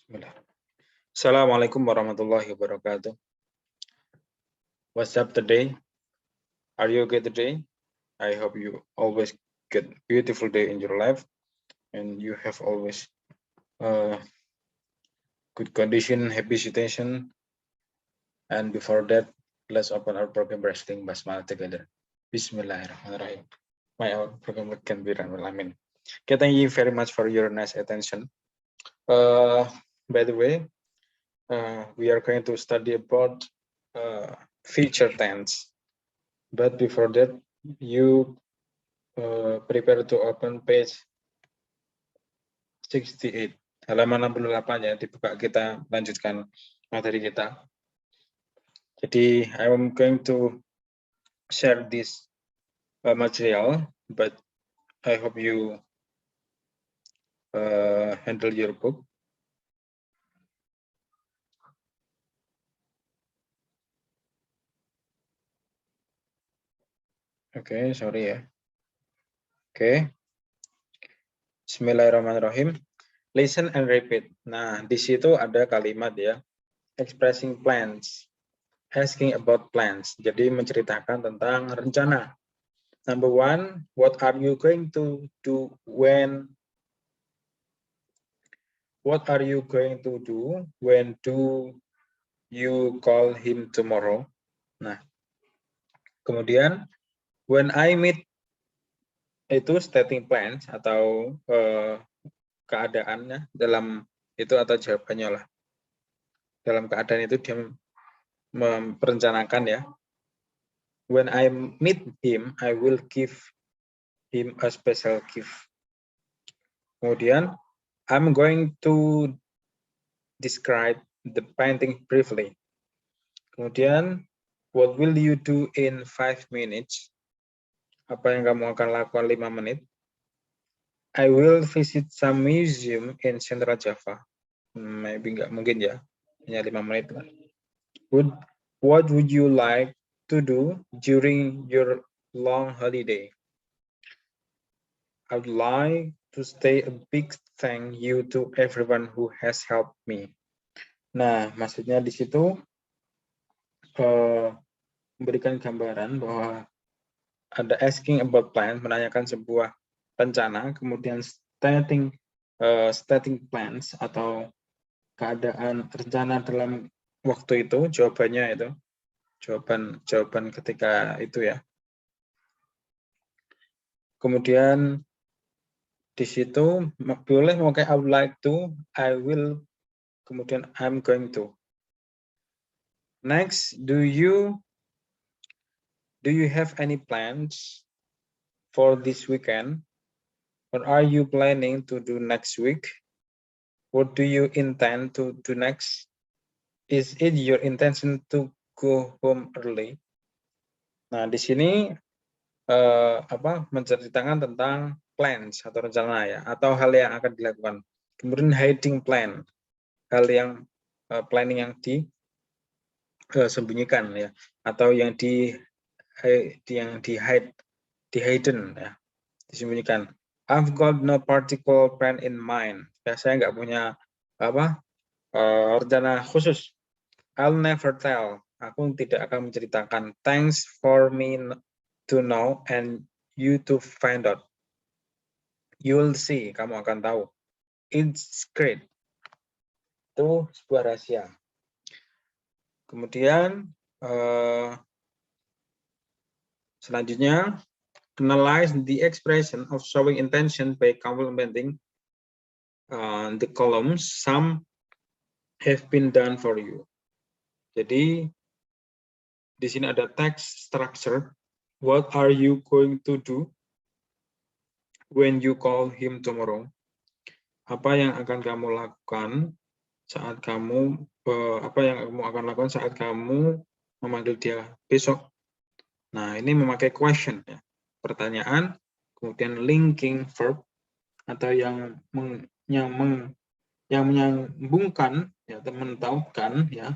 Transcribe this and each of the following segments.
Bismillah. Assalamualaikum warahmatullahi wabarakatuh. What's up today? Are you okay today? I hope you always get beautiful day in your life and you have always good condition, happy situation. And before that, let's open our program resting basmalah together. Bismillahirrahmanirrahim. My program can be run well. Amin. Okay, thank you very much for your nice attention. By the way, we are going to study about future tense. But before that, you prepare to open page 68, halaman 68 ya, dibuka, kita lanjutkan materi kita. Jadi, I am going to share this material, but I hope you handle your book. Oke, sorry ya. Oke. Bismillahirrahmanirrahim. Listen and repeat. Nah, di situ ada kalimat ya, expressing plans, asking about plans. Jadi menceritakan tentang rencana. Number one, what are you going to do when? What are you going to do when do you call him tomorrow? Nah, kemudian when I meet itu stating plans atau keadaannya dalam itu atau jawabannya lah. Dalam keadaan itu dia merencanakan ya. When I meet him, I will give him a special gift. Kemudian I'm going to describe the painting briefly. Kemudian, what will you do in 5 minutes? Apa yang kamu akan lakukan 5 menit? I will visit some museum in Central Java. Maybe nggak mungkin ya, hanya 5 menit lah. What would you like to do during your long holiday? I would like to say a big thank you to everyone who has helped me. Nah, maksudnya di situ memberikan gambaran bahwa ada asking about plan, menanyakan sebuah rencana, kemudian stating plans atau keadaan rencana dalam waktu itu, jawabannya itu jawaban ketika itu ya. Kemudian di situ boleh memakai I would like to, I will, kemudian I'm going to. Next, do you have any plans for this weekend? What are you planning to do next week? What do you intend to do next? Is it your intention to go home early? Nah, di sini menceritakan tentang plans atau rencana ya, atau hal yang akan dilakukan. Kemudian hiding plan, hal yang planning yang disembunyikan ya, atau yang hidden ya, disembunyikan. I've got no particular plan in mind. Ya, saya nggak punya rencana khusus. I'll never tell. Aku tidak akan menceritakan. Thanks for me to know and you to find out. You'll see. Kamu akan tahu. It's great. Itu sebuah rahasia. Kemudian selanjutnya, analyze the expression of showing intention by complementing the columns. Some have been done for you. Jadi di sini ada text structure. What are you going to do when you call him tomorrow? Apa yang akan kamu lakukan saat kamu memanggil dia besok? Nah, ini memakai question ya, pertanyaan, kemudian linking verb atau yang menyambungkan ya, mentautkan ya,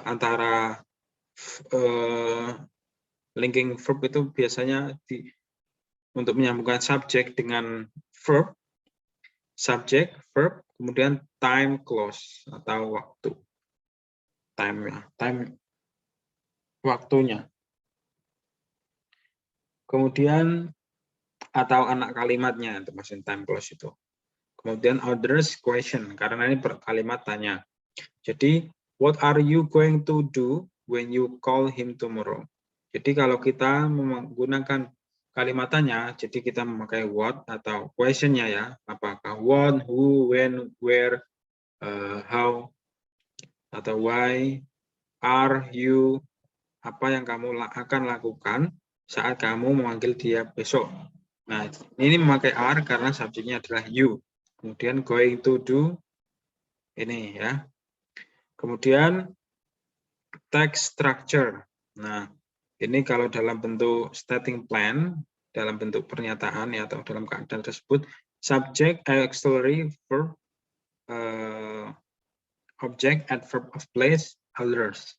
antara linking verb itu biasanya untuk menyambungkan subjek dengan verb, subjek, verb, kemudian time close atau waktu. Time waktunya. Kemudian atau anak kalimatnya itu maksudnya time close itu. Kemudian others question karena ini kalimat tanya. Jadi what are you going to do when you call him tomorrow? Jadi kalau kita menggunakan kalimat tanya, jadi kita memakai what atau questionnya ya, apakah what, who, when, where, how, atau why, are you, apa yang kamu akan lakukan saat kamu memanggil dia besok. Nah, ini memakai are karena subjeknya adalah you. Kemudian going to do, ini ya. Kemudian text structure. Nah, ini kalau dalam bentuk stating plan, dalam bentuk pernyataan ya, atau dalam keadaan tersebut, subject, auxiliary, verb, object, adverb of place, others.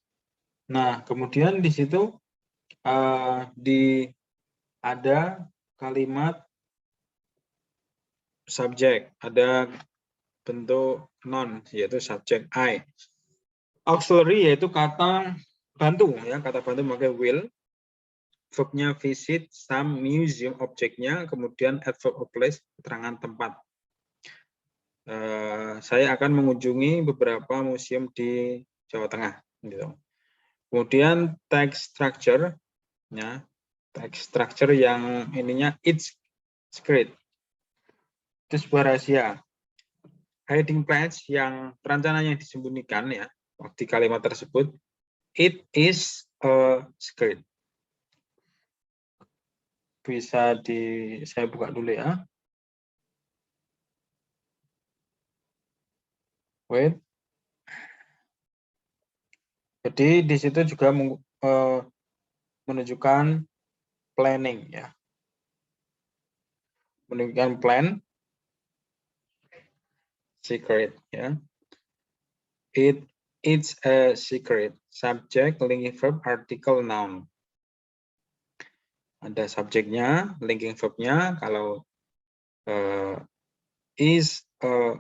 Nah, kemudian di situ ada kalimat subjek, ada bentuk noun yaitu subjek I. Auxiliary yaitu kata bantu ya, kata bantu memakai will. Verbnya visit some museum, objeknya, kemudian adverb of place, keterangan tempat. Saya akan mengunjungi beberapa museum di Jawa Tengah. Gitu. Kemudian text structure, ya, text structure yang ininya it's secret, itu sebuah rahasia. Hiding place yang perencanaan yang disembunyikan ya di kalimat tersebut, it is a secret. Bisa saya buka dulu ya. Wait. Jadi di situ juga menunjukkan planning ya. Menunjukkan plan secret ya. It's a secret. Subject, linking verb, article, noun. Ada subjeknya, linking verbnya. Kalau is a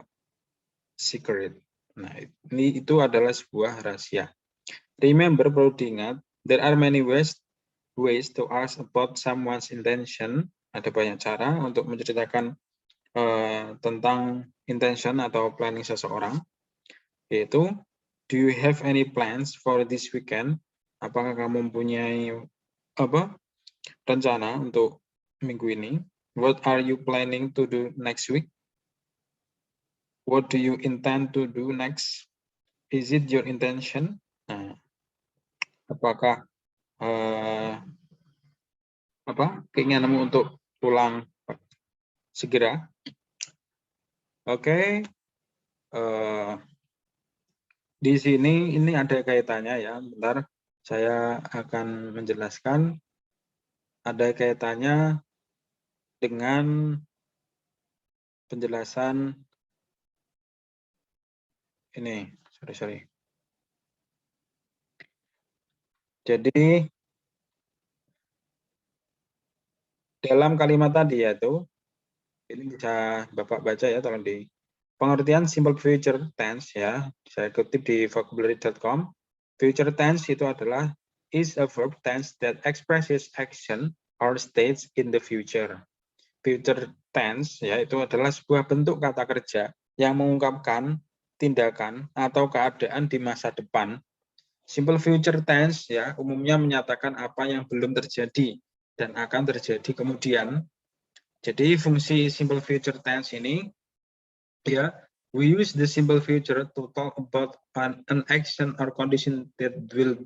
secret. Nah, itu adalah sebuah rahasia. Remember, perlu diingat, there are many ways to ask about someone's intention. Ada banyak cara untuk menceritakan tentang intention atau planning seseorang. Yaitu, do you have any plans for this weekend? Apakah kamu mempunyai rencana untuk minggu ini? What are you planning to do next week? What do you intend to do next? Is it your intention? Nah, apakah keinginanmu untuk pulang segera? Oke. Di sini ini ada kaitannya ya. Bentar, saya akan menjelaskan. Ada kaitannya dengan penjelasan ini. Sorry. Jadi dalam kalimat tadi yaitu, ini bisa Bapak baca ya, tolong di pengertian simple future tense ya. Saya kutip di vocabulary.com. Future tense itu adalah is a verb tense that expresses action or states in the future. Future tense ya itu adalah sebuah bentuk kata kerja yang mengungkapkan tindakan atau keadaan di masa depan. Simple future tense ya umumnya menyatakan apa yang belum terjadi dan akan terjadi kemudian. Jadi fungsi simple future tense ini ya, we use the simple future to talk about an action or condition that will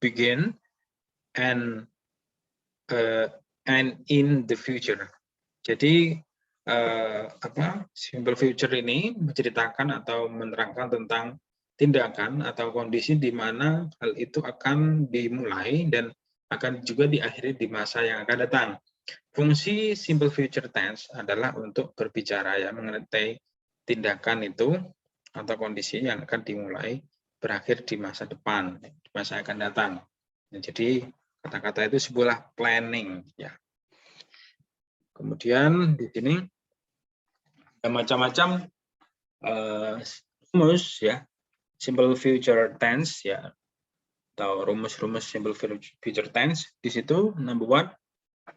begin and in the future. Jadi simple future ini menceritakan atau menerangkan tentang tindakan atau kondisi di mana hal itu akan dimulai dan akan juga diakhiri di masa yang akan datang. Fungsi simple future tense adalah untuk berbicara ya mengenai tindakan itu atau kondisi yang akan dimulai berakhir di masa depan, di masa yang akan datang. Jadi kata-kata itu sebuah planning ya. Kemudian di sini ada macam-macam rumus ya, simple future tense ya, atau rumus-rumus simple future tense. Di situ number one,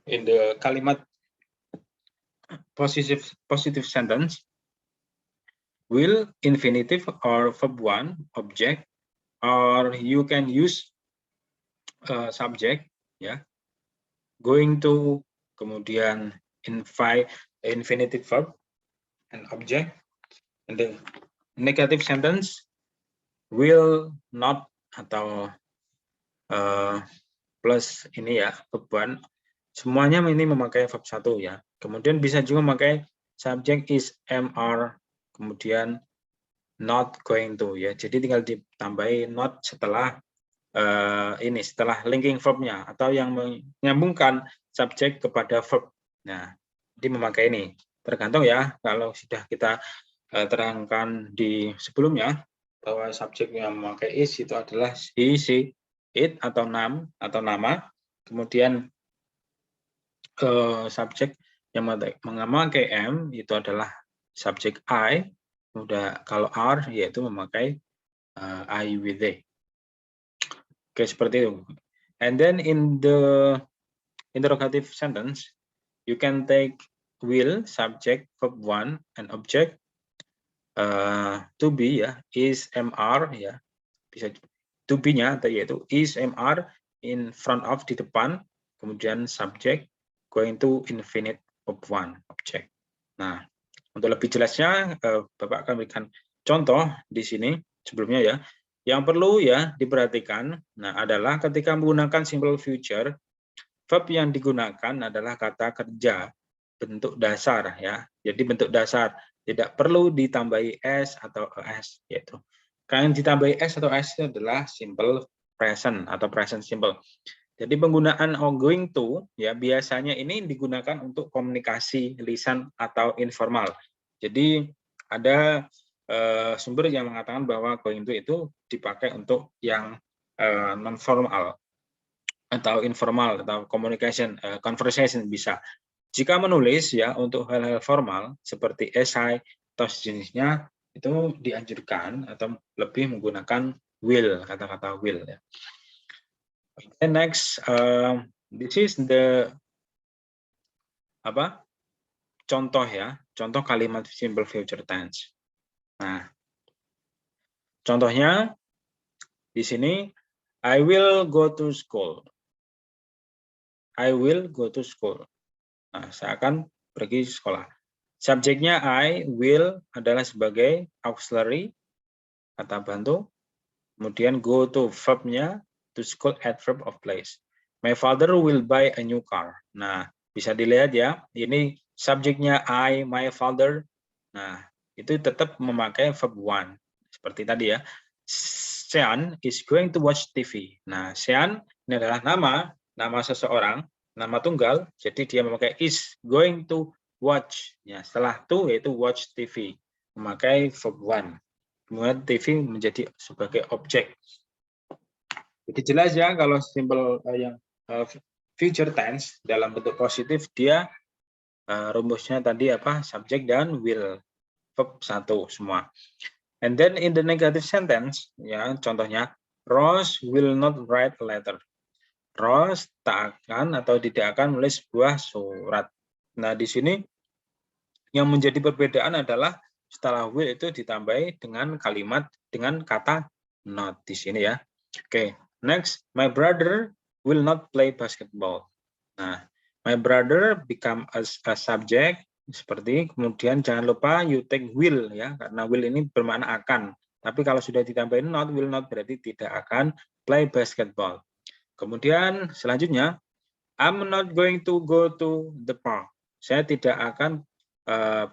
in the kalimat positive sentence, will, infinitive, or verb one, object, or you can use subject ya, going to, kemudian infinitive verb and object, and the negative sentence will not atau plus ini ya, verb one, semuanya ini memakai verb satu ya. Kemudian bisa juga memakai subject is, MR, kemudian not going to ya. Jadi tinggal ditambahi not setelah ini, setelah linking verbnya atau yang menyambungkan subjek kepada verb. Nah, jadi memakai ini. Tergantung ya, kalau sudah kita terangkan di sebelumnya bahwa subjek yang memakai is itu adalah he, she, it atau nama. Kemudian subjek yang memakai am itu adalah subjek I. Kemudian kalau are yaitu memakai I with they. Oke, seperti itu. And then in the interrogative sentence, you can take will, subject, verb one, and object. To be ya, is, MR ya, bisa to be-nya yaitu is, MR in front of, di depan, kemudian subject going to infinite verb one, object. Nah, untuk lebih jelasnya, Bapak akan berikan contoh di sini sebelumnya ya. Yang perlu ya diperhatikan, nah adalah ketika menggunakan simple future, verb yang digunakan adalah kata kerja bentuk dasar ya. Jadi bentuk dasar, tidak perlu ditambahi s atau es yaitu. Kalau yang ditambahi s atau es itu adalah simple present atau present simple. Jadi penggunaan going to ya biasanya ini digunakan untuk komunikasi lisan atau informal. Jadi ada sumber yang mengatakan bahwa going to itu dipakai untuk yang non formal atau informal atau communication, conversation bisa. Jika menulis ya untuk hal-hal formal seperti esai atau sejenisnya itu dianjurkan atau lebih menggunakan will, kata-kata will ya. And next, this is the contoh ya, contoh kalimat simple future tense. Nah, contohnya di sini, I will go to school. I will go to school. Nah, saya akan pergi sekolah. Subjeknya I, will adalah sebagai auxiliary, kata bantu. Kemudian go to, verbnya to school, adverb of place. My father will buy a new car. Nah, bisa dilihat ya, ini subjeknya I, my father. Nah, itu tetap memakai verb one. Seperti tadi ya. Sean is going to watch TV. Nah, Sean ini adalah nama seseorang, nama tunggal. Jadi dia memakai is going to watch. Ya, setelah to yaitu watch TV. Memakai verb one. Kemudian TV menjadi sebagai objek. Jadi jelas ya kalau simple yang future tense dalam bentuk positif dia rumusnya tadi apa? Subjek dan will, verb satu semua. And then in the negative sentence ya contohnya Rose will not write a letter. Rose tak akan atau tidak akan menulis sebuah surat. Nah di sini yang menjadi perbedaan adalah setelah will itu ditambahi dengan kalimat dengan kata not di sini ya. Oke, next, my brother will not play basketball. Nah, my brother become a subject seperti, kemudian jangan lupa you take will ya, karena will ini bermakna akan. Tapi kalau sudah ditambahin not, will not berarti tidak akan play basketball. Kemudian selanjutnya, I'm not going to go to the park. Saya tidak akan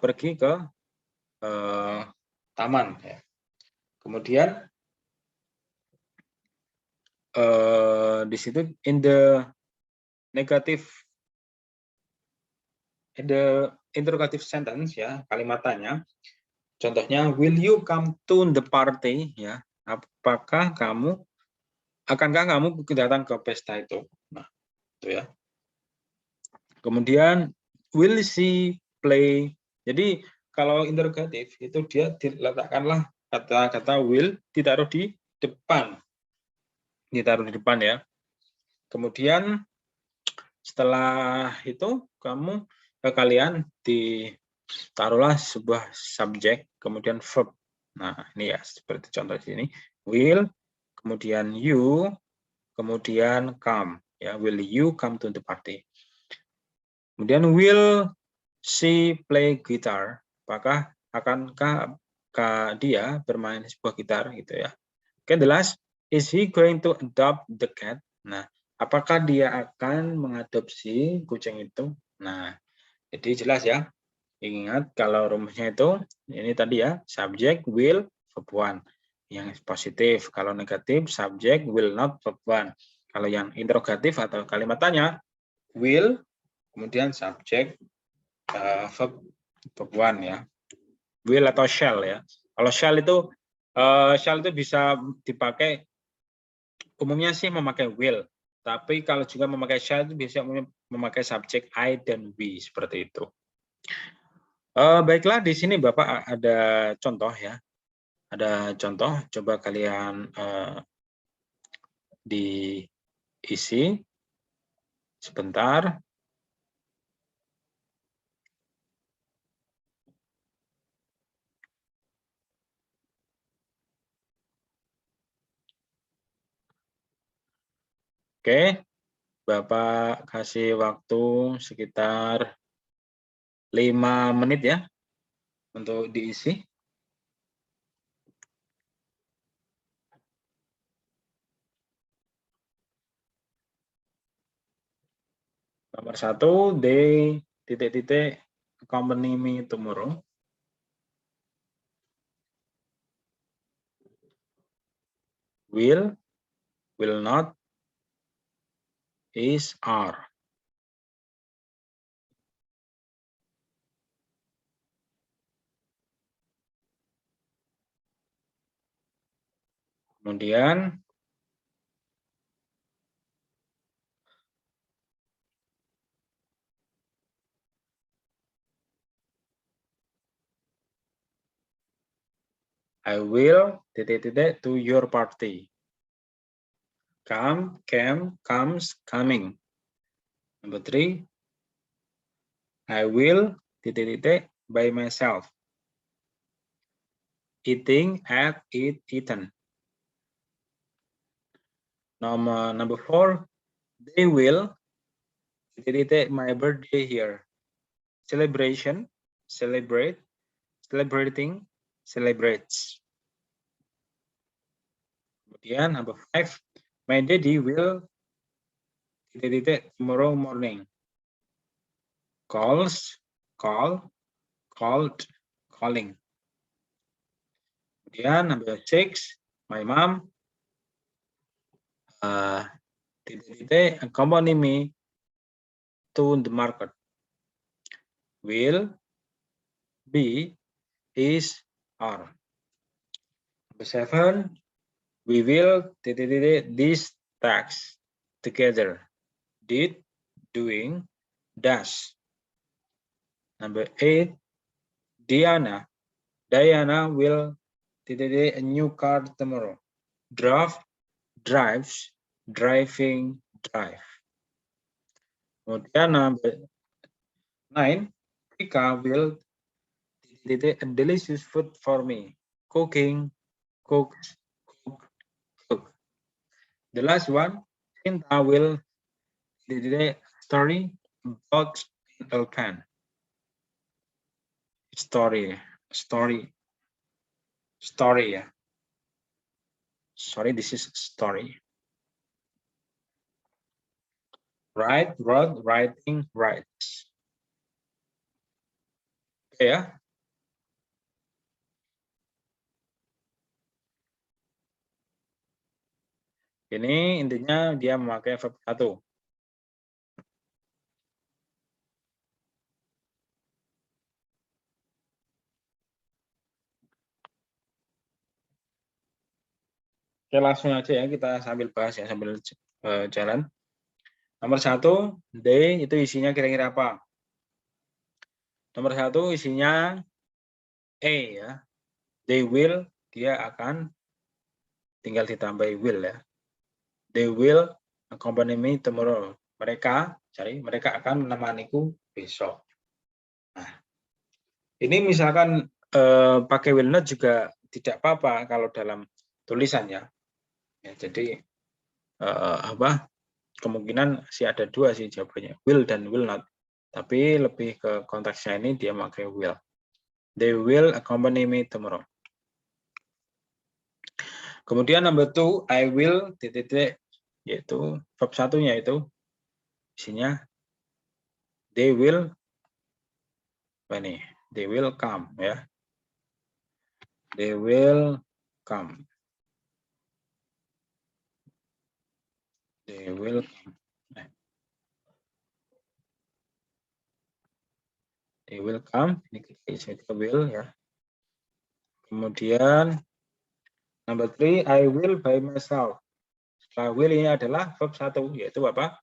pergi ke taman. Ya. Kemudian di situ in the interrogative sentence ya kalimat tanya. Contohnya will you come to the party ya? Akankah kamu datang ke pesta itu? Nah, itu ya. Kemudian will she play? Jadi kalau interrogatif itu dia diletakkanlah kata-kata will ditaruh di depan. Ditaruh di depan ya. Kemudian setelah itu kalian ditaruhlah sebuah subjek kemudian verb. Nah, ini ya seperti contoh di sini. Will, kemudian you, kemudian come. Ya, will you come to the party? Kemudian will she play guitar? Apakah akankah dia bermain sebuah gitar gitu ya? Oke, the last, is he going to adopt the cat? Nah, apakah dia akan mengadopsi kucing itu? Nah, jadi jelas ya. Ingat kalau rumusnya itu ini tadi ya, subject will verb one. Yang positif, kalau negatif subject will not verb one. Kalau yang interrogatif atau kalimat tanya will kemudian subject verb one ya. Will atau shall ya. Kalau shall itu bisa dipakai umumnya sih memakai will, tapi kalau juga memakai shall itu biasanya memakai subjek I dan we seperti itu. Baiklah, di sini Bapak ada contoh ya, ada contoh. Coba kalian diisi sebentar. Oke, Bapak kasih waktu sekitar 5 menit ya untuk diisi. Nomor 1, they titik-titik accompany me tomorrow. Will not, is, are. Kemudian I will titik-titik to your party. Come, came, comes, coming. Number 3, I will titik-titik by myself. Eating, at, eat, eaten. Number 4, they will titik-titik my birthday here. Celebration, celebrate, celebrating, celebrates. Kemudian number 5, my daddy will titik-titik tomorrow morning. Calls, call, called, calling. Kemudian number 6, my mom titik-titik accompany me to the market. Will, be, is, are. Number 7, we will titik-titik these tasks together. Did, doing, does. Number 8, Diana will titik-titik a new car tomorrow. Drive, drives, driving, drive. Kemudian number 9, Rika will titik-titik a delicious food for me. Cooking, cooks, cook. The last one, Cinta will titik-titik story about elephant. Story ya. Sorry, this is story. Write, wrote, writing, writes. Oke ya. Ini intinya dia memakai verb 1. Oke, langsung aja ya kita sambil bahas ya sambil jalan. Nomor 1, they itu isinya kira-kira apa? Nomor 1 isinya A ya. They will, dia akan, tinggal ditambahi will ya. They will accompany me tomorrow. Mereka akan menemaniku besok. Nah, ini misalkan pakai will not juga tidak apa-apa kalau dalam tulisan ya. Jadi kemungkinan sih ada dua sih jawabannya, will dan will not. Tapi lebih ke konteksnya ini dia pakai will. They will accompany me tomorrow. Kemudian number 2, I will titik yaitu verb satunya itu isinya they will they will come ya. They will come. They will come. They will come. Ini kita isi will ya. Kemudian number 3, I will by myself. Setelah will ini adalah verb 1 yaitu apa?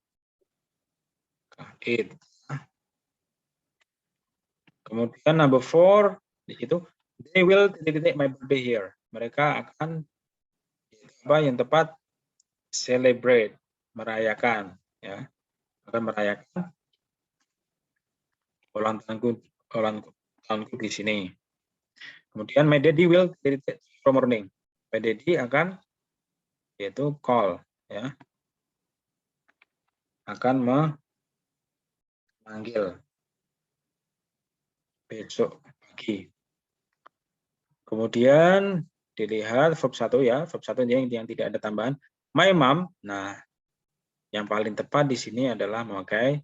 It. Kemudian number 4 di situ they will titik my birthday here. Mereka akan yang tepat celebrate, merayakan ya. Akan merayakan ulang tahunku di sini. Kemudian my daddy will tomorrow morning. My daddy akan yaitu call ya. Akan memanggil besok pagi. Kemudian dilihat verb 1 ya, verb 1 yang tidak ada tambahan. My mom, nah yang paling tepat di sini adalah memakai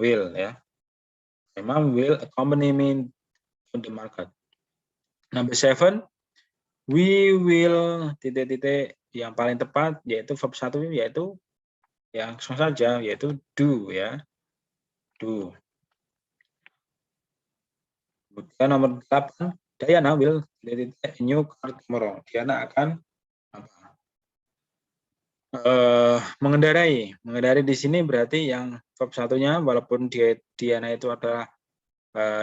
will ya. My mom will accompany me to the market. Number 7, we will titik-titik yang paling tepat yaitu verb 1 yaitu yang langsung saja yaitu do ya. Do. Kemudian nomor 8, Diana will titik new car tomorrow. Diana akan mengendarai. Mengendarai di sini berarti yang verb satunya walaupun Diana itu adalah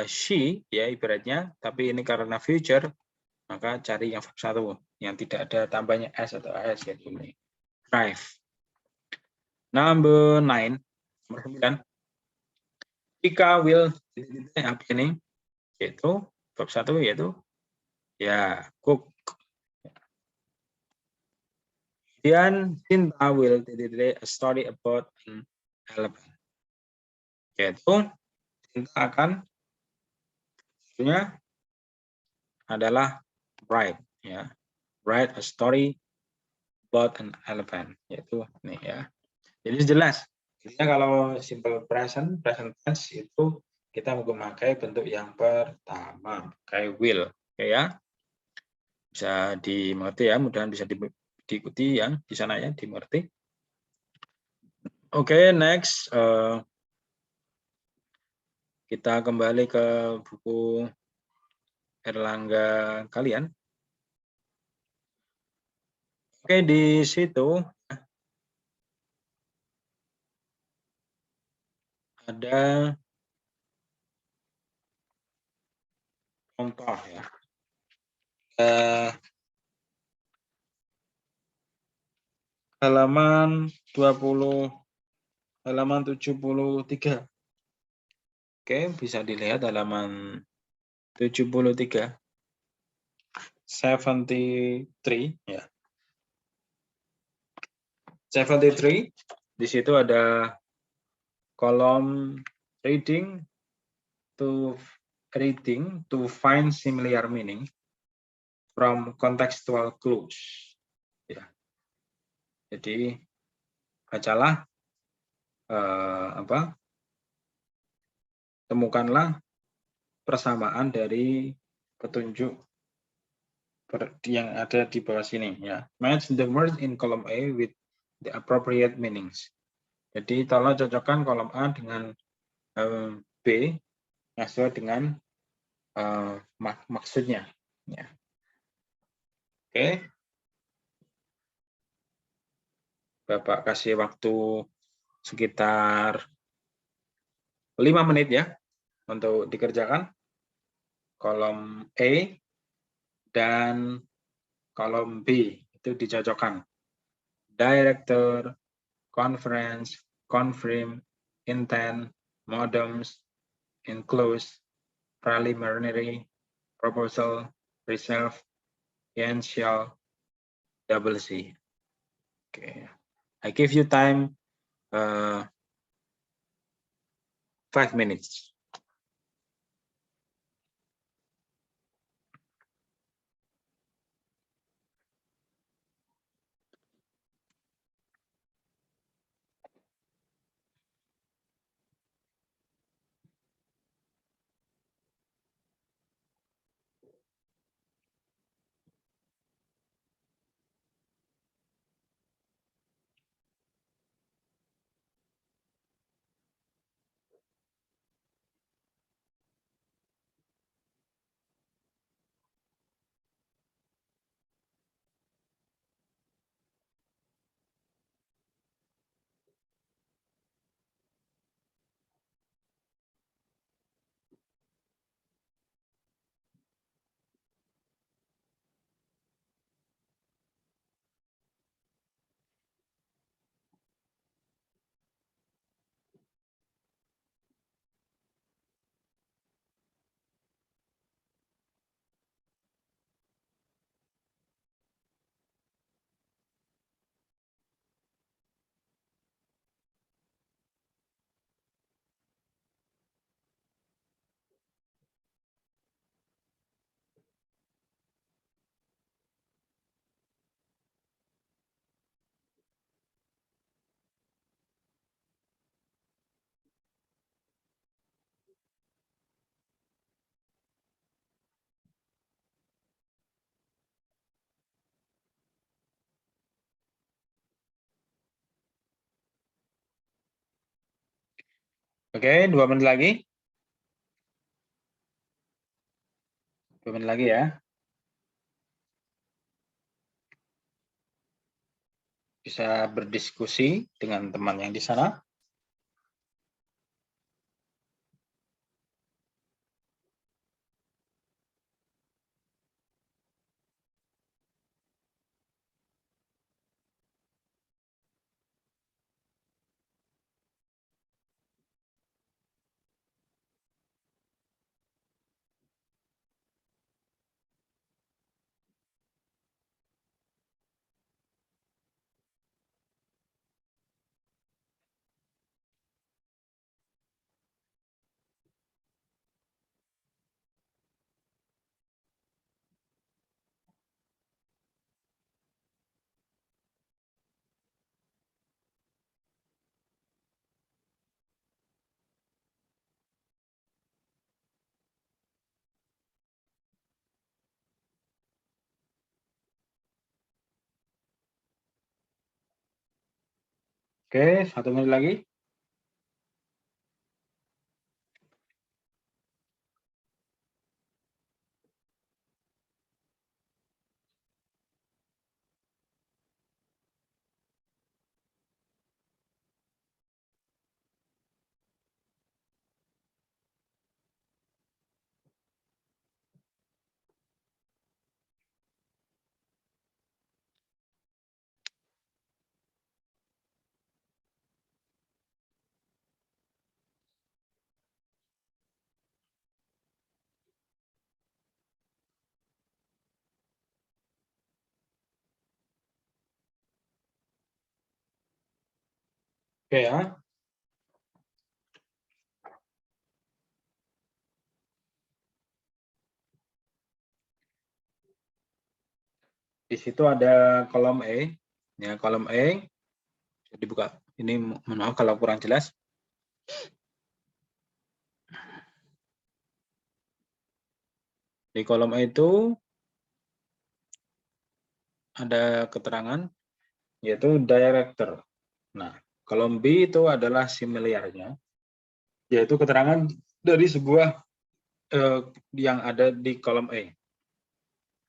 she ya ibaratnya, tapi ini karena future maka cari yang verb 1 yang tidak ada tambahnya s atau as yaitu ini. Drive. Number 9, nomor 9. Ika will apa ini? Yaitu verb 1 yaitu ya cook. Kemudian Cinta will a story about an elephant. Yaitu Cinta akan nya adalah write ya. Write a story about an elephant yaitu ini ya. Jadi jelas. Jadi kalau simple present tense itu kita memakai bentuk yang pertama, kayak will, ya. Bisa dimengerti ya, mudah-mudahan bisa diikuti yang di sana ya, dimengerti. Oke, next kita kembali ke buku Erlangga kalian. Oke, di situ ada contoh ya. Halaman 20, halaman 73. Oke, bisa dilihat halaman 73. 73 ya. 73 di situ ada kolom reading to find similar meaning from contextual clues. Ya. Jadi bacalah temukanlah persamaan dari petunjuk yang ada di bawah sini ya. Match the words in column A with the appropriate meanings. Jadi tolong cocokkan kolom A dengan B yang sesuai dengan maksudnya. Ya. Oke. Bapak kasih waktu sekitar 5 menit ya untuk dikerjakan. kolom A dan kolom B itu dicocokkan. Director, conference, confirm, intent, modems, enclose, preliminary, proposal, reserve, initial, double C. Okay. I give you time 5 minutes. Oke, 2 menit lagi. 2 menit lagi ya. Bisa berdiskusi dengan teman yang di sana. Oke, 1 menit lagi. Oke ya. Di situ ada kolom E. Ya, kolom E. Dibuka. Ini mohon maaf kalau kurang jelas. Di kolom E itu ada keterangan yaitu director. Nah, kolom B itu adalah similarnya, yaitu keterangan dari sebuah yang ada di kolom E.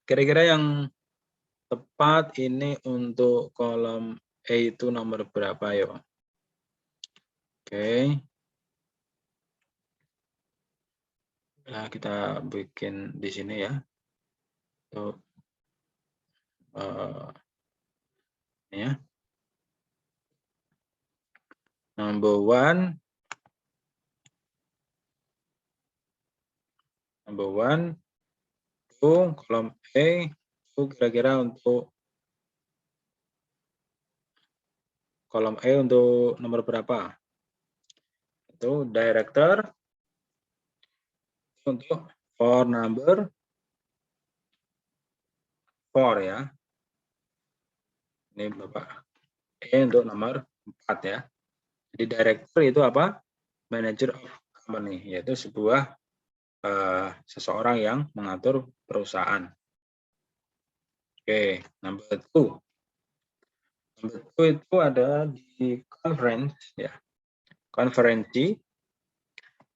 Kira-kira yang tepat ini untuk kolom E itu nomor berapa, yo? Oke. Nah, kita bikin di sini ya. Tuh, ya. Number one, itu kolom E itu kira-kira untuk kolom E untuk nomor berapa? Itu director untuk for number 4 ya. Ini Bapak E untuk nomor 4 ya. Jadi director itu apa? Manager of company, yaitu sebuah seseorang yang mengatur perusahaan. Oke, number 2. Number 2 itu ada di conference ya. Konferensi.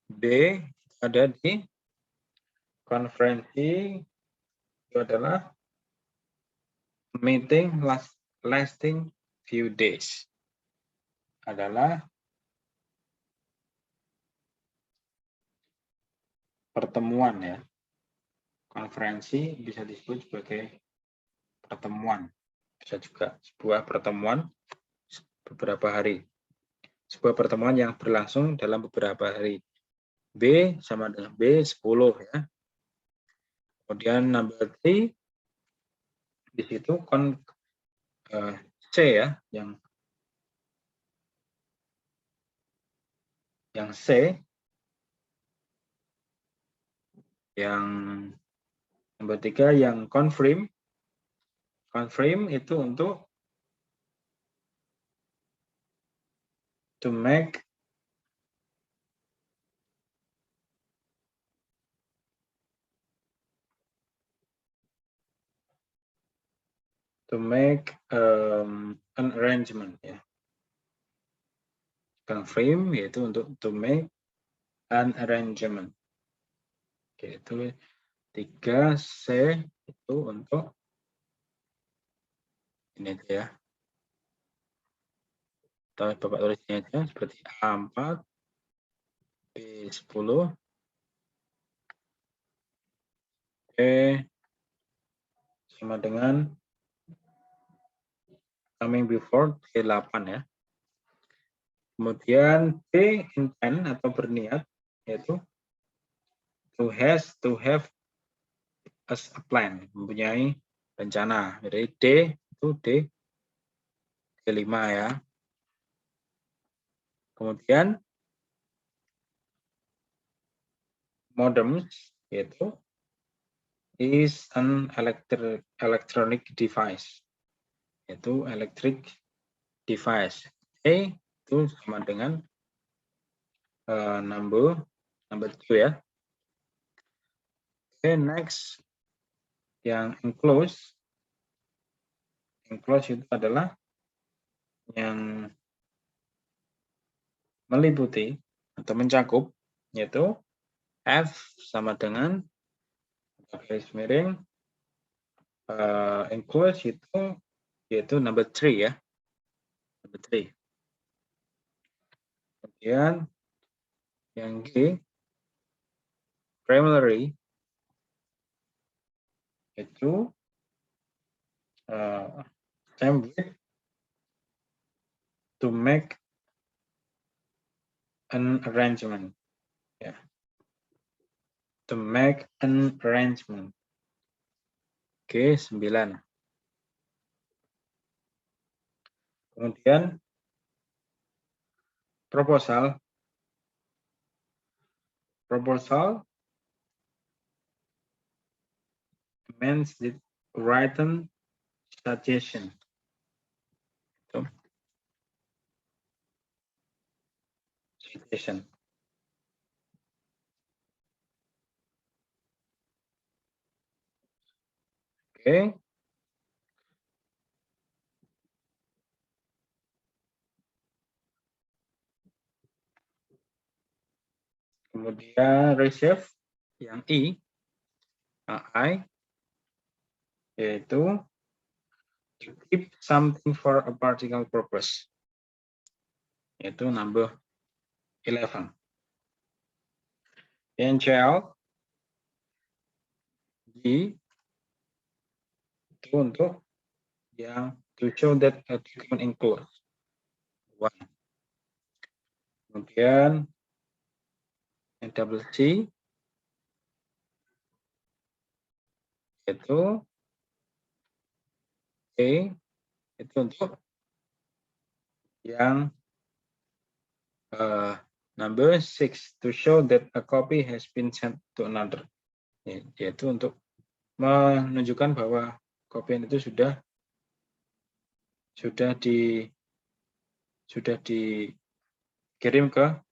B ada di konferensi itu adalah meeting lasting few days. Adalah pertemuan ya. Konferensi bisa disebut sebagai pertemuan. Bisa juga sebuah pertemuan beberapa hari. Sebuah pertemuan yang berlangsung dalam beberapa hari. B sama dengan B 10 ya. Kemudian number 3 di situ C ya, yang C, yang number 3 yang confirm itu untuk to make an arrangement ya. Confirm yaitu untuk to make an arrangement. Oke, itu 3 C itu untuk ini ya. Atau Bapak tulisnya aja seperti A4, B10, E sama dengan coming before D8 ya. Kemudian T intent atau berniat yaitu to have as a plan, mempunyai rencana. Jadi D itu D5 ya. Kemudian modem yaitu is an electronic device. Yaitu electric device. E itu sama dengan number 2 ya. Oke, next yang enclose itu adalah yang meliputi atau mencakup, yaitu F sama dengan garis miring enclose itu yaitu number 3 ya. Number 3. Kemudian yang G primarily itu same with to make an arrangement ya. To make an arrangement. Oke, 9. Kemudian proposal means the written suggestion. So, suggestion. Oke. Kemudian receive yang I, yaitu to keep something for a particular purpose, yaitu number 11. NCL G itu untuk yang to show that a document includes one. Kemudian yang double C itu itu untuk yang number 6 to show that a copy has been sent to another, yaitu untuk menunjukkan bahwa kopian itu sudah dikirim ke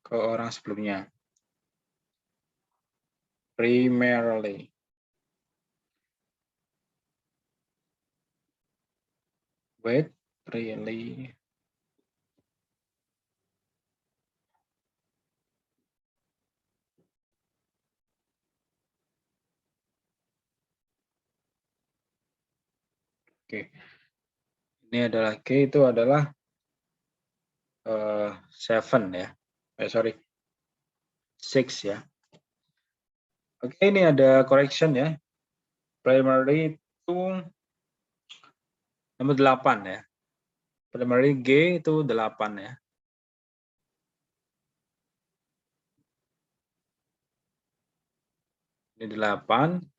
orang sebelumnya. Primarily. Wait, really. Oke. Ini adalah G itu adalah 7 ya. Sorry. 6 ya. Oke, ini ada correction ya. Primary itu nomor 8 ya. Primary G itu 8 ya. Ini 8.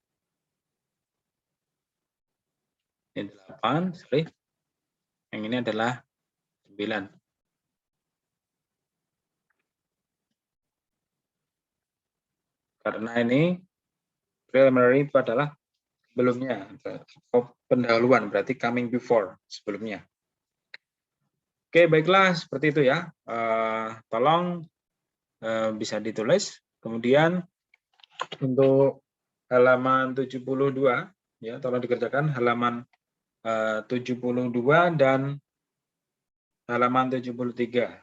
Ini 8, sorry. Yang ini adalah 9. Karena ini preliminary itu adalah sebelumnya, pendahuluan, berarti coming before, sebelumnya. Oke, baiklah, seperti itu ya. Tolong bisa ditulis. Kemudian untuk halaman 72, ya, tolong dikerjakan halaman 72 dan halaman 73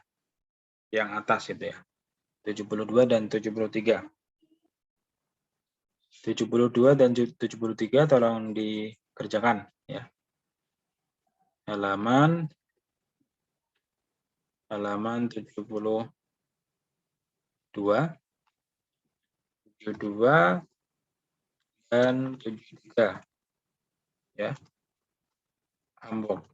yang atas itu ya. 72 dan 73. 72 dan 73 tolong dikerjakan ya. Halaman 72, 72 dan 73 ya. Ambon.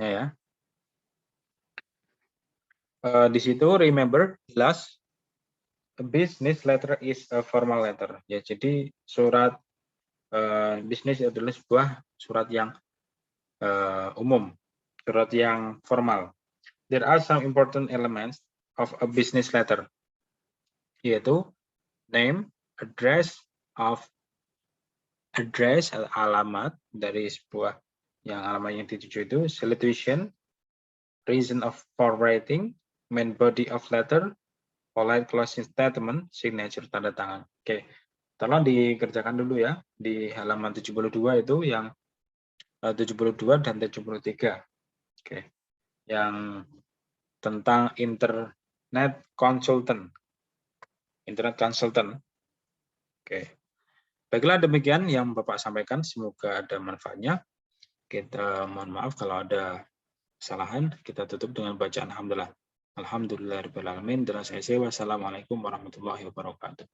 Ya. Di situ remember jelas a business letter is a formal letter ya, jadi surat bisnis adalah sebuah surat yang umum, surat yang formal. There are some important elements of a business letter, yaitu name, address, alamat dari sebuah yang alamat yang dituju itu, salutation, reason for writing, main body of letter, polite closing statement, signature, tanda tangan. Oke, tolong dikerjakan dulu ya di halaman 72 itu yang 72 dan 73. Oke. Yang tentang internet consultant. Internet consultant. Oke. Baiklah, demikian yang Bapak sampaikan, semoga ada manfaatnya. Kita mohon maaf kalau ada kesalahan. Kita tutup dengan bacaan alhamdulillah. Alhamdulillahirabbil alamin. Wassalamualaikum warahmatullahi wabarakatuh.